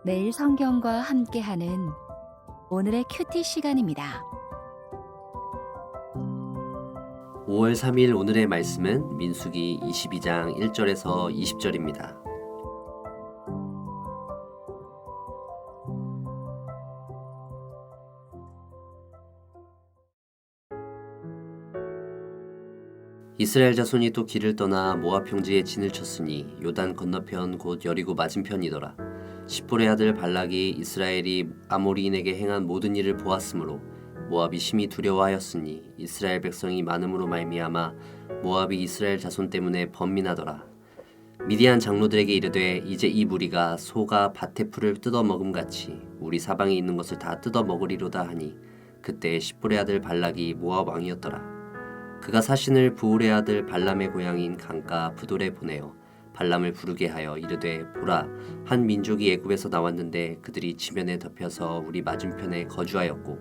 매일 성경과 함께하는 오늘의 큐티 시간입니다. 5월 3일 오늘의 말씀은 민수기 22장 1절에서 20절입니다. 이스라엘 자손이 또 길을 떠나 모압 평지에 진을 쳤으니 요단 건너편 곧 여리고 맞은편이더라. 십볼의 아들 발락이 이스라엘이 아모리인에게 행한 모든 일을 보았으므로 모압이 심히 두려워하였으니 이스라엘 백성이 많음으로 말미암아 모압이 이스라엘 자손 때문에 번민하더라. 미디안 장로들에게 이르되 이제 이 무리가 소가 밭의 풀을 뜯어먹음같이 우리 사방에 있는 것을 다 뜯어먹으리로다 하니 그때 십볼의 아들 발락이 모압 왕이었더라. 그가 사신을 부울의 아들 발람의 고향인 강가 부돌에 보내어 발람을 부르게 하여 이르되 보라 한 민족이 애굽에서 나왔는데 그들이 지면에 덮여서 우리 맞은편에 거주하였고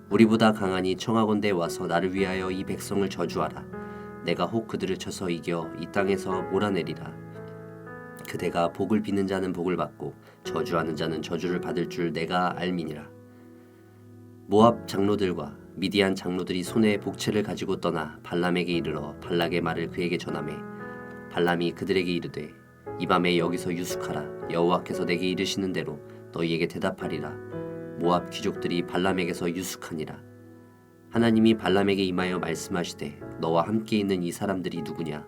우리보다 강하니 청하건대 와서 나를 위하여 이 백성을 저주하라. 내가 혹 그들을 쳐서 이겨 이 땅에서 몰아내리라. 그대가 복을 비는 자는 복을 받고 저주하는 자는 저주를 받을 줄 내가 알미니라. 모압 장로들과 미디안 장로들이 손에 복채를 가지고 떠나 발람에게 이르러 발락의 말을 그에게 전하매 발람이 그들에게 이르되 이 밤에 여기서 유숙하라. 여호와께서 내게 이르시는 대로 너희에게 대답하리라. 모압 귀족들이 발람에게서 유숙하니라. 하나님이 발람에게 임하여 말씀하시되 너와 함께 있는 이 사람들이 누구냐?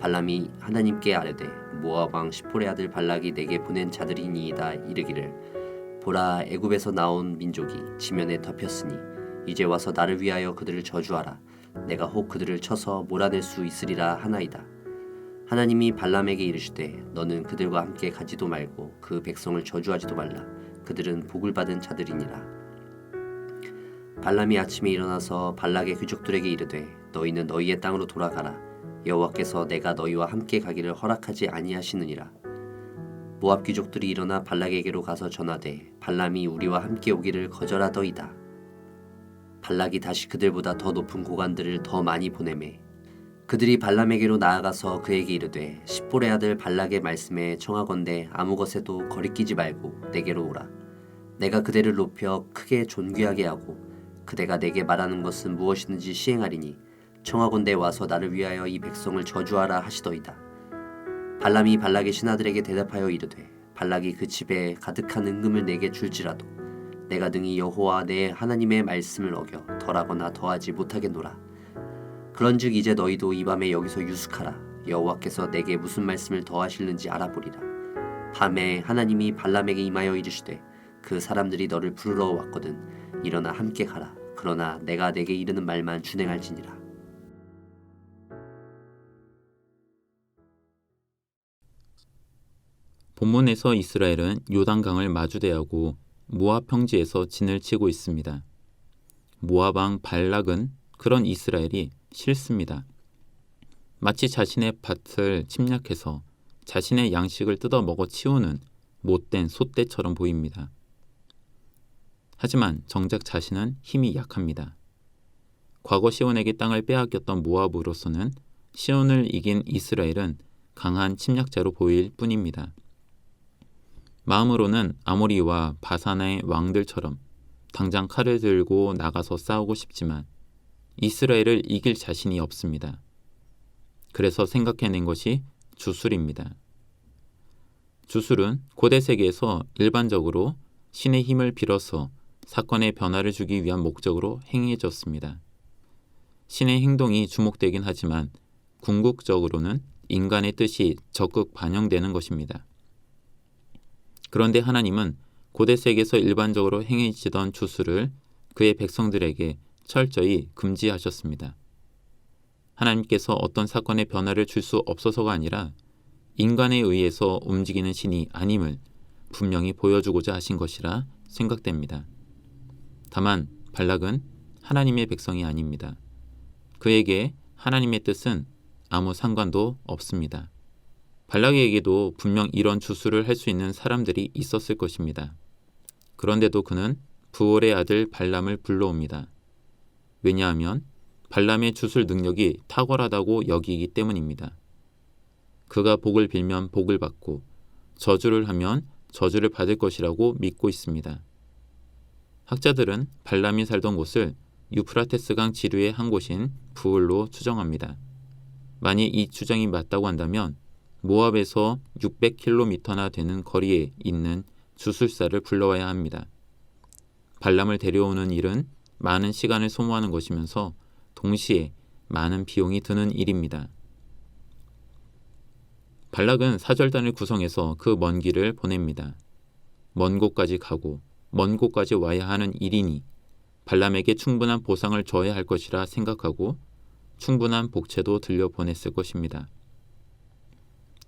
발람이 하나님께 아뢰되 모압 왕 십볼의 아들 발락이 내게 보낸 자들이니이다. 이르기를 보라 애굽에서 나온 민족이 지면에 덮였으니 이제 와서 나를 위하여 그들을 저주하라. 내가 혹 그들을 쳐서 몰아낼 수 있으리라 하나이다. 하나님이 발람에게 이르시되 너는 그들과 함께 가지도 말고 그 백성을 저주하지도 말라. 그들은 복을 받은 자들이니라. 발람이 아침에 일어나서 발락의 귀족들에게 이르되 너희는 너희의 땅으로 돌아가라. 여호와께서 내가 너희와 함께 가기를 허락하지 아니하시느니라. 모압 귀족들이 일어나 발락에게로 가서 전하되 발람이 우리와 함께 오기를 거절하더이다. 발락이 다시 그들보다 더 높은 고관들을 더 많이 보내매 그들이 발람에게로 나아가서 그에게 이르되 십볼의 아들 발락의 말씀에 청하건대 아무 것에도 거리끼지 말고 내게로 오라. 내가 그대를 높여 크게 존귀하게 하고 그대가 내게 말하는 것은 무엇이든지 시행하리니 청하건대 와서 나를 위하여 이 백성을 저주하라 하시더이다. 발람이 발락의 신하들에게 대답하여 이르되 발락이 그 집에 가득한 은금을 내게 줄지라도 내가 능히 여호와 내 하나님의 말씀을 어겨 덜하거나 더하지 못하겠노라. 그런즉 이제 너희도 이 밤에 여기서 유숙하라. 여호와께서 내게 무슨 말씀을 더하실는지 알아보리라. 밤에 하나님이 발람에게 임하여 이르시되 그 사람들이 너를 부르러 왔거든. 일어나 함께 가라. 그러나 내가 내게 이르는 말만 준행할지니라. 본문에서 이스라엘은 요단강을 마주대하고 모압 평지에서 진을 치고 있습니다. 모압 왕 발락은 그런 이스라엘이 싫습니다. 마치 자신의 밭을 침략해서 자신의 양식을 뜯어 먹어 치우는 못된 소떼처럼 보입니다. 하지만 정작 자신은 힘이 약합니다. 과거 시온에게 땅을 빼앗겼던 모압으로서는 시온을 이긴 이스라엘은 강한 침략자로 보일 뿐입니다. 마음으로는 아모리와 바산의 왕들처럼 당장 칼을 들고 나가서 싸우고 싶지만 이스라엘을 이길 자신이 없습니다. 그래서 생각해낸 것이 주술입니다. 주술은 고대 세계에서 일반적으로 신의 힘을 빌어서 사건에 변화를 주기 위한 목적으로 행해졌습니다. 신의 행동이 주목되긴 하지만 궁극적으로는 인간의 뜻이 적극 반영되는 것입니다. 그런데 하나님은 고대 세계에서 일반적으로 행해지던 주술을 그의 백성들에게 철저히 금지하셨습니다. 하나님께서 어떤 사건에 변화를 줄 수 없어서가 아니라 인간에 의해서 움직이는 신이 아님을 분명히 보여주고자 하신 것이라 생각됩니다. 다만 발락은 하나님의 백성이 아닙니다. 그에게 하나님의 뜻은 아무 상관도 없습니다. 발락에게도 분명 이런 주술을 할 수 있는 사람들이 있었을 것입니다. 그런데도 그는 부올의 아들 발람을 불러옵니다. 왜냐하면 발람의 주술 능력이 탁월하다고 여기기 때문입니다. 그가 복을 빌면 복을 받고 저주를 하면 저주를 받을 것이라고 믿고 있습니다. 학자들은 발람이 살던 곳을 유프라테스강 지류의 한 곳인 부을로 추정합니다. 만일 이 추정이 맞다고 한다면 모압에서 600km나 되는 거리에 있는 주술사를 불러와야 합니다. 발람을 데려오는 일은 많은 시간을 소모하는 것이면서 동시에 많은 비용이 드는 일입니다. 발락은 사절단을 구성해서 그 먼 길을 보냅니다. 먼 곳까지 가고 먼 곳까지 와야 하는 일이니 발람에게 충분한 보상을 줘야 할 것이라 생각하고 충분한 복채도 들려보냈을 것입니다.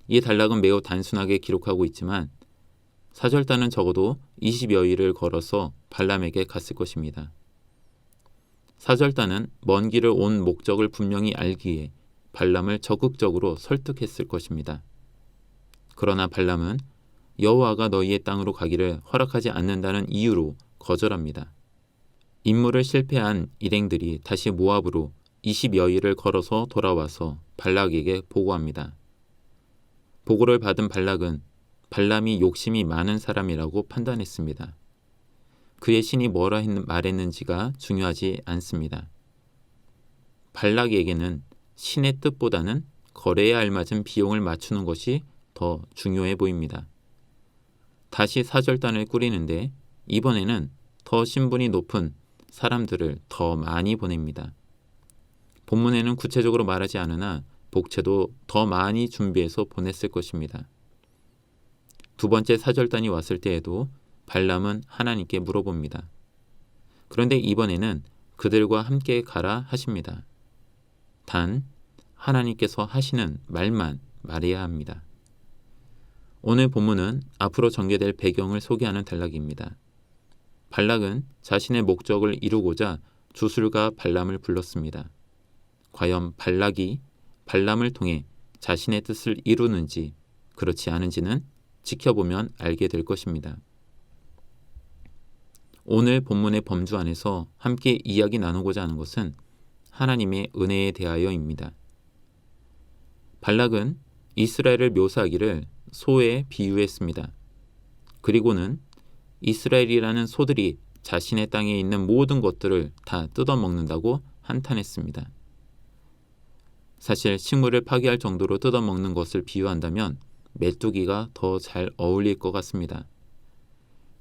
이 단락은 매우 단순하게 기록하고 있지만 사절단은 적어도 20여일을 걸어서 발람에게 갔을 것입니다. 사절단은 먼 길을 온 목적을 분명히 알기에 발람을 적극적으로 설득했을 것입니다. 그러나 발람은 여호와가 너희의 땅으로 가기를 허락하지 않는다는 이유로 거절합니다. 임무를 실패한 일행들이 다시 모압으로 20여일을 걸어서 돌아와서 발락에게 보고합니다. 보고를 받은 발락은 발람이 욕심이 많은 사람이라고 판단했습니다. 그의 신이 뭐라 말했는지가 중요하지 않습니다. 발락에게는 신의 뜻보다는 거래에 알맞은 비용을 맞추는 것이 더 중요해 보입니다. 다시 사절단을 꾸리는데 이번에는 더 신분이 높은 사람들을 더 많이 보냅니다. 본문에는 구체적으로 말하지 않으나 복채도 더 많이 준비해서 보냈을 것입니다. 두 번째 사절단이 왔을 때에도 발람은 하나님께 물어봅니다. 그런데 이번에는 그들과 함께 가라 하십니다. 단 하나님께서 하시는 말만 말해야 합니다. 오늘 본문은 앞으로 전개될 배경을 소개하는 단락입니다. 발락은 자신의 목적을 이루고자 주술가 발람을 불렀습니다. 과연 발락이 발람을 통해 자신의 뜻을 이루는지 그렇지 않은지는 지켜보면 알게 될 것입니다. 오늘 본문의 범주 안에서 함께 이야기 나누고자 하는 것은 하나님의 은혜에 대하여입니다. 발락은 이스라엘을 묘사하기를 소에 비유했습니다. 그리고는 이스라엘이라는 소들이 자신의 땅에 있는 모든 것들을 다 뜯어먹는다고 한탄했습니다. 사실 식물을 파괴할 정도로 뜯어먹는 것을 비유한다면 메뚜기가 더 잘 어울릴 것 같습니다.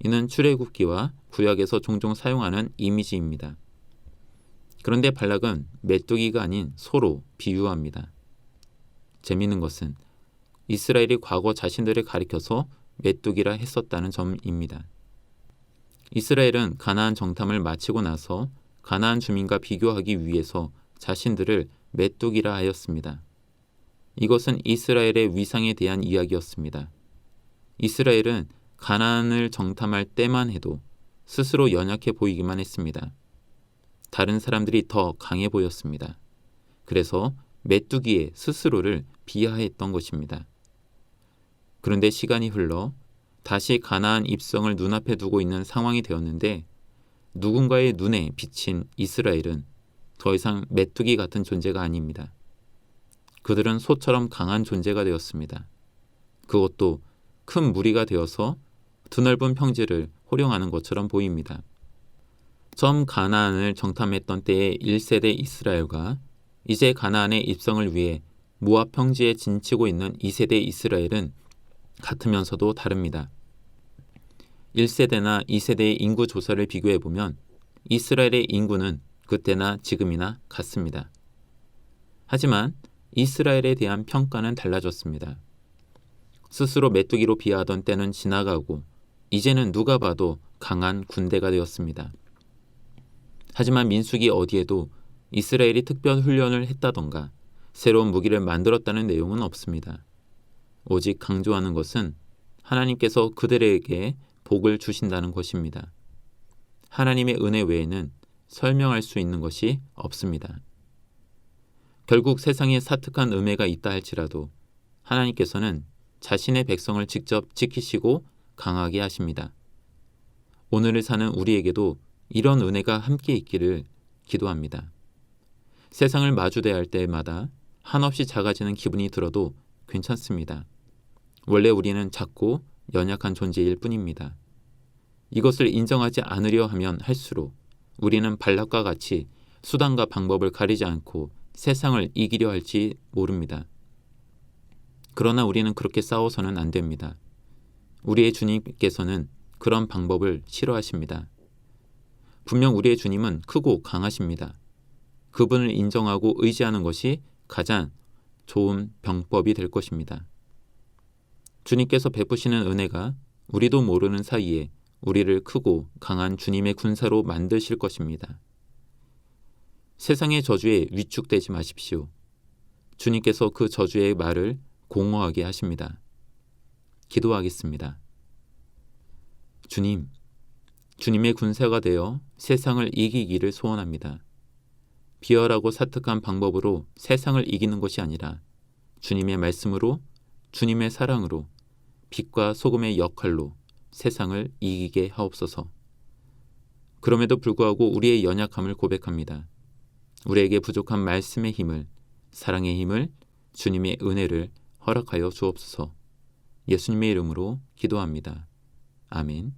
이는 출애굽기와 구약에서 종종 사용하는 이미지입니다. 그런데 발락은 메뚜기가 아닌 소로 비유합니다. 재미있는 것은 이스라엘이 과거 자신들을 가리켜서 메뚜기라 했었다는 점입니다. 이스라엘은 가나안 정탐을 마치고 나서 가나안 주민과 비교하기 위해서 자신들을 메뚜기라 하였습니다. 이것은 이스라엘의 위상에 대한 이야기였습니다. 이스라엘은 가나안을 정탐할 때만 해도 스스로 연약해 보이기만 했습니다. 다른 사람들이 더 강해 보였습니다. 그래서 메뚜기의 스스로를 비하했던 것입니다. 그런데 시간이 흘러 다시 가나안 입성을 눈앞에 두고 있는 상황이 되었는데 누군가의 눈에 비친 이스라엘은 더 이상 메뚜기 같은 존재가 아닙니다. 그들은 소처럼 강한 존재가 되었습니다. 그것도 큰 무리가 되어서 드넓은 평지를 호령하는 것처럼 보입니다. 처음 가나안을 정탐했던 때의 1세대 이스라엘과 이제 가나안의 입성을 위해 모압 평지에 진치고 있는 2세대 이스라엘은 같으면서도 다릅니다. 1세대나 2세대의 인구 조사를 비교해보면 이스라엘의 인구는 그때나 지금이나 같습니다. 하지만 이스라엘에 대한 평가는 달라졌습니다. 스스로 메뚜기로 비하하던 때는 지나가고 이제는 누가 봐도 강한 군대가 되었습니다. 하지만 민수기 어디에도 이스라엘이 특별 훈련을 했다던가 새로운 무기를 만들었다는 내용은 없습니다. 오직 강조하는 것은 하나님께서 그들에게 복을 주신다는 것입니다. 하나님의 은혜 외에는 설명할 수 있는 것이 없습니다. 결국 세상에 사특한 음해가 있다 할지라도 하나님께서는 자신의 백성을 직접 지키시고 강하게 하십니다. 오늘을 사는 우리에게도 이런 은혜가 함께 있기를 기도합니다. 세상을 마주대할 때마다 한없이 작아지는 기분이 들어도 괜찮습니다. 원래 우리는 작고 연약한 존재일 뿐입니다. 이것을 인정하지 않으려 하면 할수록 우리는 발락과 같이 수단과 방법을 가리지 않고 세상을 이기려 할지 모릅니다. 그러나 우리는 그렇게 싸워서는 안 됩니다. 우리의 주님께서는 그런 방법을 싫어하십니다. 분명 우리의 주님은 크고 강하십니다. 그분을 인정하고 의지하는 것이 가장 좋은 병법이 될 것입니다. 주님께서 베푸시는 은혜가 우리도 모르는 사이에 우리를 크고 강한 주님의 군사로 만드실 것입니다. 세상의 저주에 위축되지 마십시오. 주님께서 그 저주의 말을 공허하게 하십니다. 기도하겠습니다. 주님, 주님의 군사가 되어 세상을 이기기를 소원합니다. 비열하고 사특한 방법으로 세상을 이기는 것이 아니라 주님의 말씀으로, 주님의 사랑으로, 빛과 소금의 역할로 세상을 이기게 하옵소서. 그럼에도 불구하고 우리의 연약함을 고백합니다. 우리에게 부족한 말씀의 힘을, 사랑의 힘을, 주님의 은혜를 허락하여 주옵소서. 예수님의 이름으로 기도합니다. 아멘.